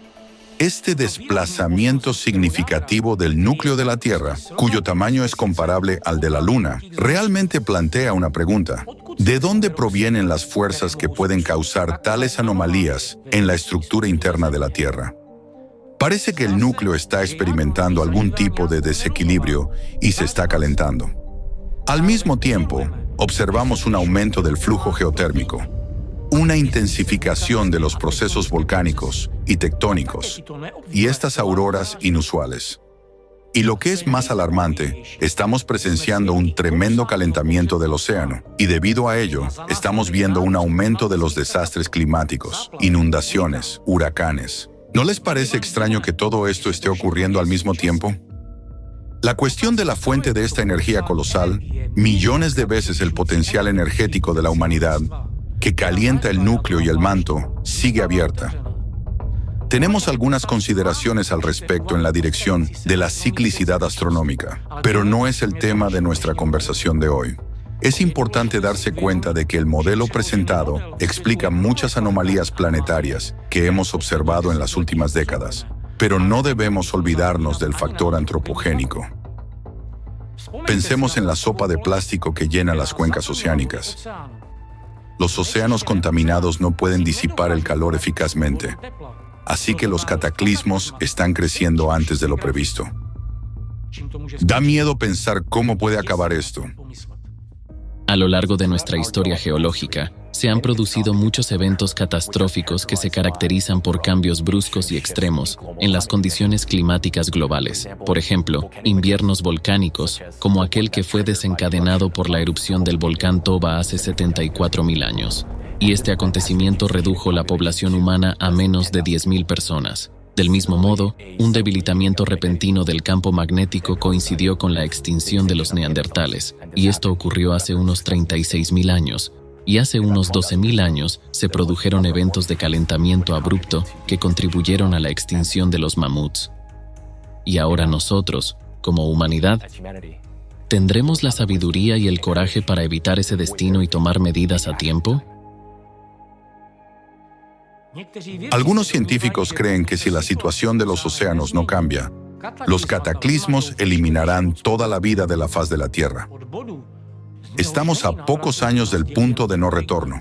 Este desplazamiento significativo del núcleo de la Tierra, cuyo tamaño es comparable al de la Luna, realmente plantea una pregunta. ¿De dónde provienen las fuerzas que pueden causar tales anomalías en la estructura interna de la Tierra? Parece que el núcleo está experimentando algún tipo de desequilibrio y se está calentando. Al mismo tiempo, observamos un aumento del flujo geotérmico, una intensificación de los procesos volcánicos y tectónicos, y estas auroras inusuales. Y lo que es más alarmante, estamos presenciando un tremendo calentamiento del océano, y debido a ello, estamos viendo un aumento de los desastres climáticos, inundaciones, huracanes. ¿No les parece extraño que todo esto esté ocurriendo al mismo tiempo? La cuestión de la fuente de esta energía colosal, millones de veces el potencial energético de la humanidad, que calienta el núcleo y el manto, sigue abierta. Tenemos algunas consideraciones al respecto en la dirección de la ciclicidad astronómica, pero no es el tema de nuestra conversación de hoy. Es importante darse cuenta de que el modelo presentado explica muchas anomalías planetarias que hemos observado en las últimas décadas, pero no debemos olvidarnos del factor antropogénico. Pensemos en la sopa de plástico que llena las cuencas oceánicas. Los océanos contaminados no pueden disipar el calor eficazmente, así que los cataclismos están creciendo antes de lo previsto. Da miedo pensar cómo puede acabar esto. A lo largo de nuestra historia geológica, se han producido muchos eventos catastróficos que se caracterizan por cambios bruscos y extremos en las condiciones climáticas globales. Por ejemplo, inviernos volcánicos, como aquel que fue desencadenado por la erupción del volcán Toba hace 74.000 años. Y este acontecimiento redujo la población humana a menos de 10.000 personas. Del mismo modo, un debilitamiento repentino del campo magnético coincidió con la extinción de los neandertales, y esto ocurrió hace unos 36.000 años, y hace unos 12.000 años se produjeron eventos de calentamiento abrupto que contribuyeron a la extinción de los mamuts. Y ahora nosotros, como humanidad, ¿tendremos la sabiduría y el coraje para evitar ese destino y tomar medidas a tiempo? Algunos científicos creen que si la situación de los océanos no cambia, los cataclismos eliminarán toda la vida de la faz de la Tierra. Estamos a pocos años del punto de no retorno.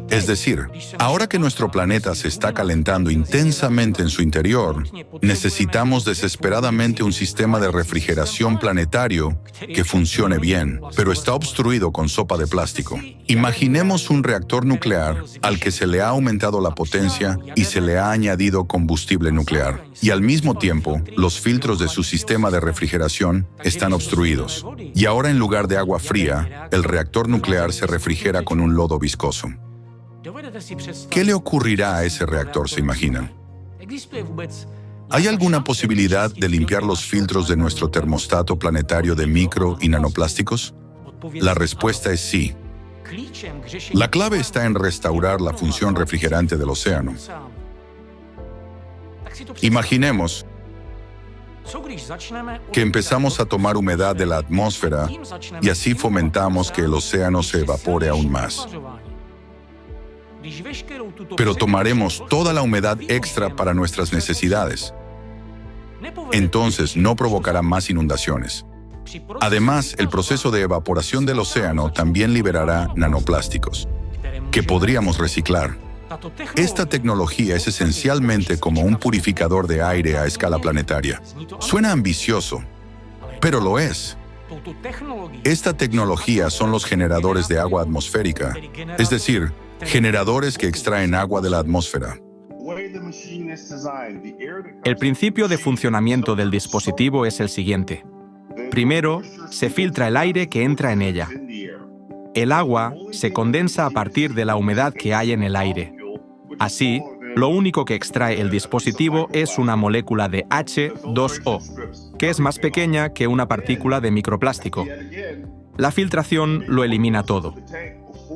Es decir, ahora que nuestro planeta se está calentando intensamente en su interior, necesitamos desesperadamente un sistema de refrigeración planetario que funcione bien, pero está obstruido con sopa de plástico. Imaginemos un reactor nuclear al que se le ha aumentado la potencia y se le ha añadido combustible nuclear, y al mismo tiempo, los filtros de su sistema de refrigeración están obstruidos. Y ahora, en lugar de agua fría, el reactor nuclear se refrigera con un lodo viscoso. ¿Qué le ocurrirá a ese reactor, se imaginan? ¿Hay alguna posibilidad de limpiar los filtros de nuestro termostato planetario de micro y nanoplásticos? La respuesta es sí. La clave está en restaurar la función refrigerante del océano. Imaginemos que empezamos a tomar humedad de la atmósfera y así fomentamos que el océano se evapore aún más. Pero tomaremos toda la humedad extra para nuestras necesidades. Entonces no provocará más inundaciones. Además, el proceso de evaporación del océano también liberará nanoplásticos, que podríamos reciclar. Esta tecnología es esencialmente como un purificador de aire a escala planetaria. Suena ambicioso, pero lo es. Esta tecnología son los generadores de agua atmosférica, es decir, generadores que extraen agua de la atmósfera. El principio de funcionamiento del dispositivo es el siguiente. Primero, se filtra el aire que entra en ella. El agua se condensa a partir de la humedad que hay en el aire. Así, lo único que extrae el dispositivo es una molécula de H2O, que es más pequeña que una partícula de microplástico. La filtración lo elimina todo.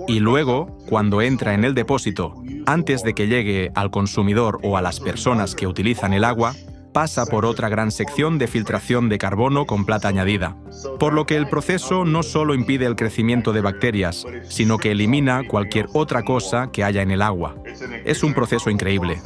Y luego, cuando entra en el depósito, antes de que llegue al consumidor o a las personas que utilizan el agua, pasa por otra gran sección de filtración de carbono con plata añadida. Por lo que el proceso no solo impide el crecimiento de bacterias, sino que elimina cualquier otra cosa que haya en el agua. Es un proceso increíble.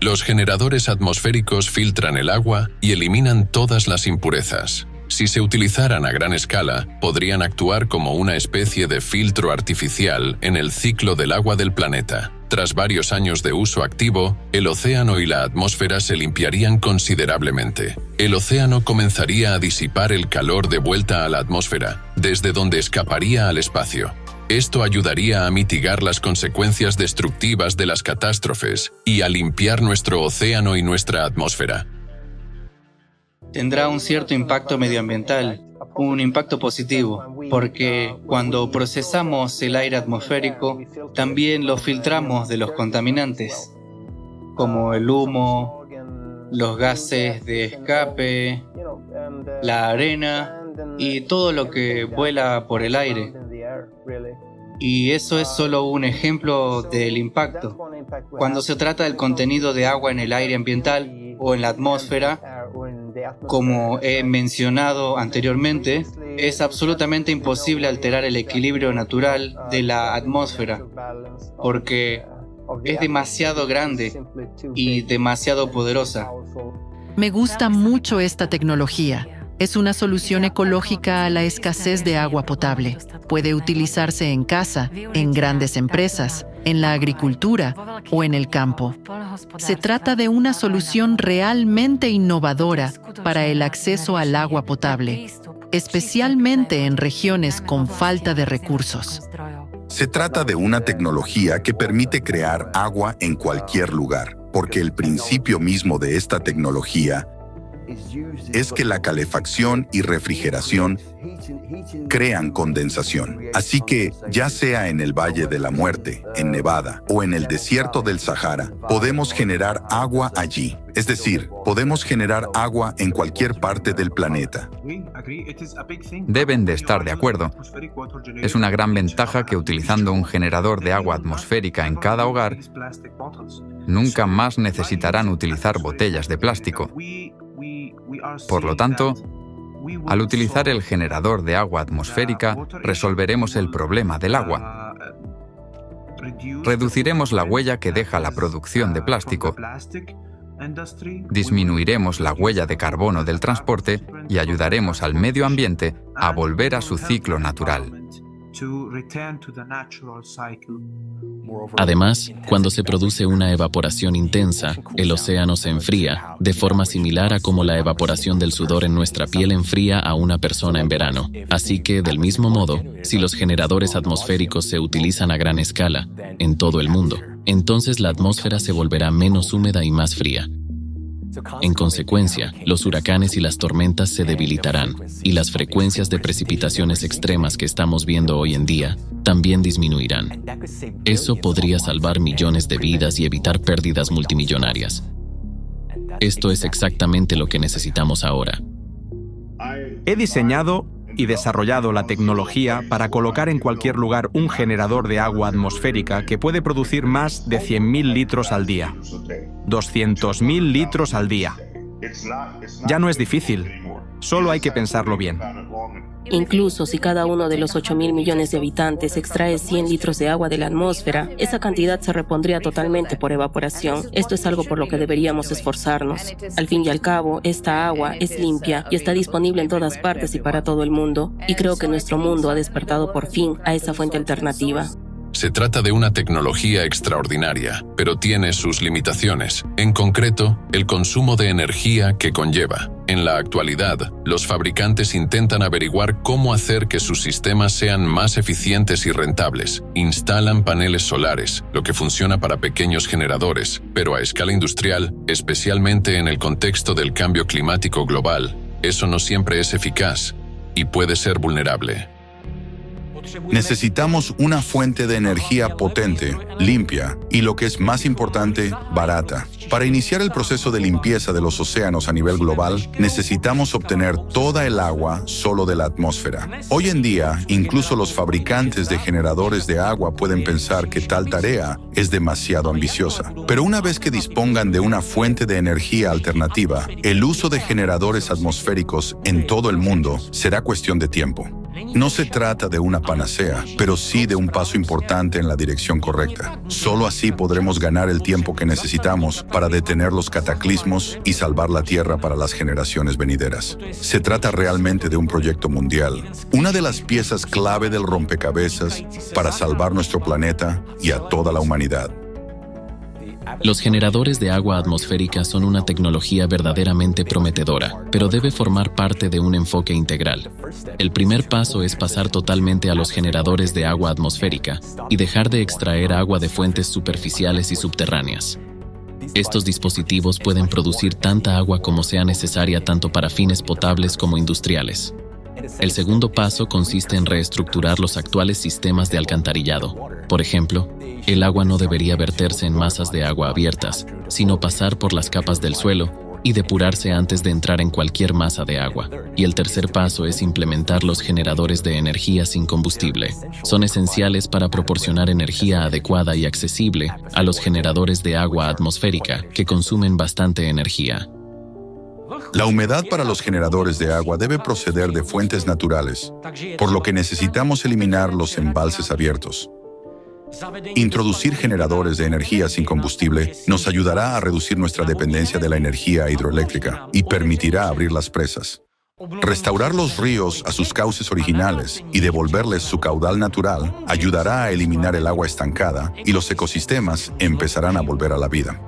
Los generadores atmosféricos filtran el agua y eliminan todas las impurezas. Si se utilizaran a gran escala, podrían actuar como una especie de filtro artificial en el ciclo del agua del planeta. Tras varios años de uso activo, el océano y la atmósfera se limpiarían considerablemente. El océano comenzaría a disipar el calor de vuelta a la atmósfera, desde donde escaparía al espacio. Esto ayudaría a mitigar las consecuencias destructivas de las catástrofes y a limpiar nuestro océano y nuestra atmósfera. Tendrá un cierto impacto medioambiental, un impacto positivo, porque cuando procesamos el aire atmosférico, también lo filtramos de los contaminantes, como el humo, los gases de escape, la arena y todo lo que vuela por el aire. Y eso es solo un ejemplo del impacto. Cuando se trata del contenido de agua en el aire ambiental o en la atmósfera, como he mencionado anteriormente, es absolutamente imposible alterar el equilibrio natural de la atmósfera, porque es demasiado grande y demasiado poderosa. Me gusta mucho esta tecnología. Es una solución ecológica a la escasez de agua potable. Puede utilizarse en casa, en grandes empresas, en la agricultura o en el campo. Se trata de una solución realmente innovadora para el acceso al agua potable, especialmente en regiones con falta de recursos. Se trata de una tecnología que permite crear agua en cualquier lugar, porque el principio mismo de esta tecnología es que la calefacción y refrigeración crean condensación. Así que, ya sea en el Valle de la Muerte, en Nevada, o en el desierto del Sahara, podemos generar agua allí. Es decir, podemos generar agua en cualquier parte del planeta. Deben de estar de acuerdo. Es una gran ventaja que utilizando un generador de agua atmosférica en cada hogar, nunca más necesitarán utilizar botellas de plástico. Por lo tanto, al utilizar el generador de agua atmosférica, resolveremos el problema del agua. Reduciremos la huella que deja la producción de plástico, disminuiremos la huella de carbono del transporte y ayudaremos al medio ambiente a volver a su ciclo natural. Además, cuando se produce una evaporación intensa, el océano se enfría, de forma similar a como la evaporación del sudor en nuestra piel enfría a una persona en verano. Así que, del mismo modo, si los generadores atmosféricos se utilizan a gran escala, en todo el mundo, entonces la atmósfera se volverá menos húmeda y más fría. En consecuencia, los huracanes y las tormentas se debilitarán, y las frecuencias de precipitaciones extremas que estamos viendo hoy en día también disminuirán. Eso podría salvar millones de vidas y evitar pérdidas multimillonarias. Esto es exactamente lo que necesitamos ahora. He diseñado y desarrollado la tecnología para colocar en cualquier lugar un generador de agua atmosférica que puede producir más de 100.000 litros al día. 200.000 litros al día. Ya no es difícil, solo hay que pensarlo bien. Incluso si cada uno de los 8.000 millones de habitantes extrae 100 litros de agua de la atmósfera, esa cantidad se repondría totalmente por evaporación. Esto es algo por lo que deberíamos esforzarnos. Al fin y al cabo, esta agua es limpia y está disponible en todas partes y para todo el mundo. Y creo que nuestro mundo ha despertado por fin a esa fuente alternativa. Se trata de una tecnología extraordinaria, pero tiene sus limitaciones, en concreto, el consumo de energía que conlleva. En la actualidad, los fabricantes intentan averiguar cómo hacer que sus sistemas sean más eficientes y rentables. Instalan paneles solares, lo que funciona para pequeños generadores, pero a escala industrial, especialmente en el contexto del cambio climático global, eso no siempre es eficaz y puede ser vulnerable. Necesitamos una fuente de energía potente, limpia y, lo que es más importante, barata. Para iniciar el proceso de limpieza de los océanos a nivel global, necesitamos obtener toda el agua solo de la atmósfera. Hoy en día, incluso los fabricantes de generadores de agua pueden pensar que tal tarea es demasiado ambiciosa. Pero una vez que dispongan de una fuente de energía alternativa, el uso de generadores atmosféricos en todo el mundo será cuestión de tiempo. No se trata de una panacea, pero sí de un paso importante en la dirección correcta. Solo así podremos ganar el tiempo que necesitamos para detener los cataclismos y salvar la Tierra para las generaciones venideras. Se trata realmente de un proyecto mundial, una de las piezas clave del rompecabezas para salvar nuestro planeta y a toda la humanidad. Los generadores de agua atmosférica son una tecnología verdaderamente prometedora, pero debe formar parte de un enfoque integral. El primer paso es pasar totalmente a los generadores de agua atmosférica y dejar de extraer agua de fuentes superficiales y subterráneas. Estos dispositivos pueden producir tanta agua como sea necesaria tanto para fines potables como industriales. El segundo paso consiste en reestructurar los actuales sistemas de alcantarillado. Por ejemplo, el agua no debería verterse en masas de agua abiertas, sino pasar por las capas del suelo y depurarse antes de entrar en cualquier masa de agua. Y el tercer paso es implementar los generadores de energía sin combustible. Son esenciales para proporcionar energía adecuada y accesible a los generadores de agua atmosférica, que consumen bastante energía. La humedad para los generadores de agua debe proceder de fuentes naturales, por lo que necesitamos eliminar los embalses abiertos. Introducir generadores de energía sin combustible nos ayudará a reducir nuestra dependencia de la energía hidroeléctrica y permitirá abrir las presas. Restaurar los ríos a sus cauces originales y devolverles su caudal natural ayudará a eliminar el agua estancada y los ecosistemas empezarán a volver a la vida.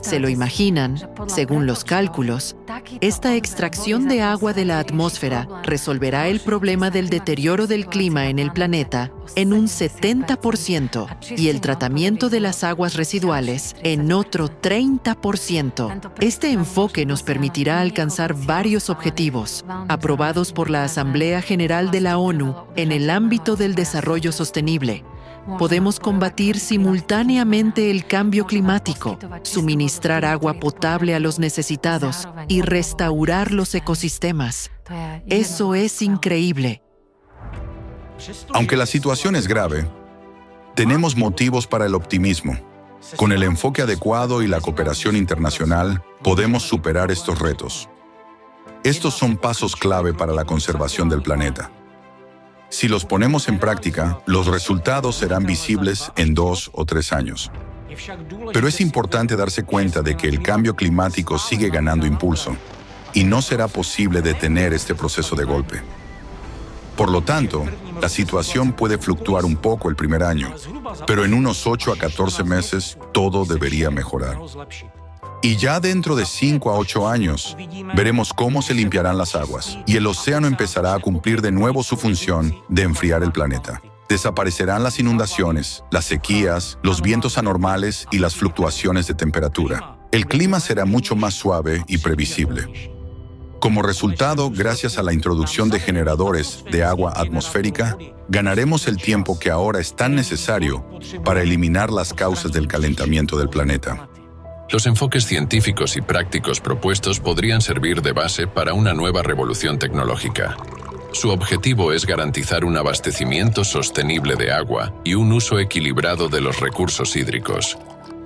¿Se lo imaginan? Según los cálculos, esta extracción de agua de la atmósfera resolverá el problema del deterioro del clima en el planeta en un 70% y el tratamiento de las aguas residuales en otro 30%. Este enfoque nos permitirá alcanzar varios objetivos, aprobados por la Asamblea General de la ONU en el ámbito del desarrollo sostenible. Podemos combatir simultáneamente el cambio climático, suministrar agua potable a los necesitados y restaurar los ecosistemas. Eso es increíble. Aunque la situación es grave, tenemos motivos para el optimismo. Con el enfoque adecuado y la cooperación internacional, podemos superar estos retos. Estos son pasos clave para la conservación del planeta. Si los ponemos en práctica, los resultados serán visibles en 2 o 3 años. Pero es importante darse cuenta de que el cambio climático sigue ganando impulso y no será posible detener este proceso de golpe. Por lo tanto, la situación puede fluctuar un poco el primer año, pero en unos 8 a 14 meses todo debería mejorar. Y ya dentro de 5 a 8 años, veremos cómo se limpiarán las aguas y el océano empezará a cumplir de nuevo su función de enfriar el planeta. Desaparecerán las inundaciones, las sequías, los vientos anormales y las fluctuaciones de temperatura. El clima será mucho más suave y previsible. Como resultado, gracias a la introducción de generadores de agua atmosférica, ganaremos el tiempo que ahora es tan necesario para eliminar las causas del calentamiento del planeta. Los enfoques científicos y prácticos propuestos podrían servir de base para una nueva revolución tecnológica. Su objetivo es garantizar un abastecimiento sostenible de agua y un uso equilibrado de los recursos hídricos.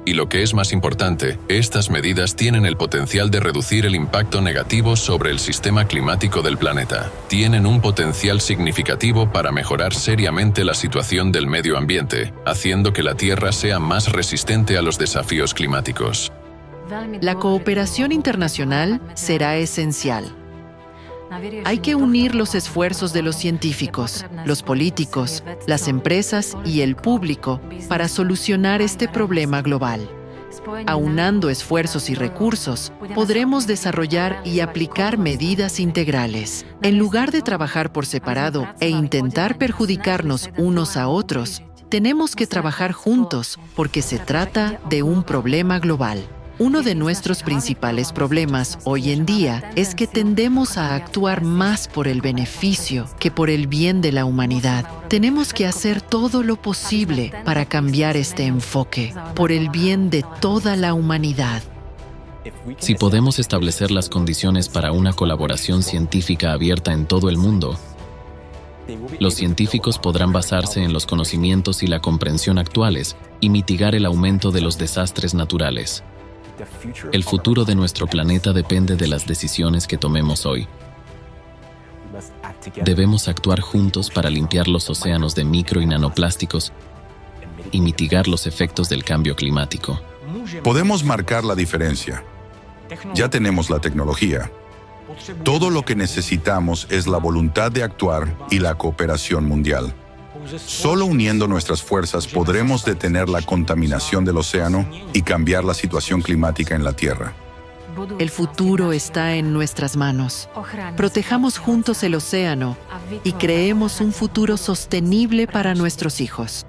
Y lo que es más importante, estas medidas tienen el potencial de reducir el impacto negativo sobre el sistema climático del planeta. Tienen un potencial significativo para mejorar seriamente la situación del medio ambiente, haciendo que la Tierra sea más resistente a los desafíos climáticos. La cooperación internacional será esencial. Hay que unir los esfuerzos de los científicos, los políticos, las empresas y el público para solucionar este problema global. Aunando esfuerzos y recursos, podremos desarrollar y aplicar medidas integrales. En lugar de trabajar por separado e intentar perjudicarnos unos a otros, tenemos que trabajar juntos porque se trata de un problema global. Uno de nuestros principales problemas hoy en día es que tendemos a actuar más por el beneficio que por el bien de la humanidad. Tenemos que hacer todo lo posible para cambiar este enfoque, por el bien de toda la humanidad. Si podemos establecer las condiciones para una colaboración científica abierta en todo el mundo, los científicos podrán basarse en los conocimientos y la comprensión actuales y mitigar el aumento de los desastres naturales. El futuro de nuestro planeta depende de las decisiones que tomemos hoy. Debemos actuar juntos para limpiar los océanos de micro y nanoplásticos y mitigar los efectos del cambio climático. Podemos marcar la diferencia. Ya tenemos la tecnología. Todo lo que necesitamos es la voluntad de actuar y la cooperación mundial. Solo uniendo nuestras fuerzas podremos detener la contaminación del océano y cambiar la situación climática en la Tierra. El futuro está en nuestras manos. Protejamos juntos el océano y creemos un futuro sostenible para nuestros hijos.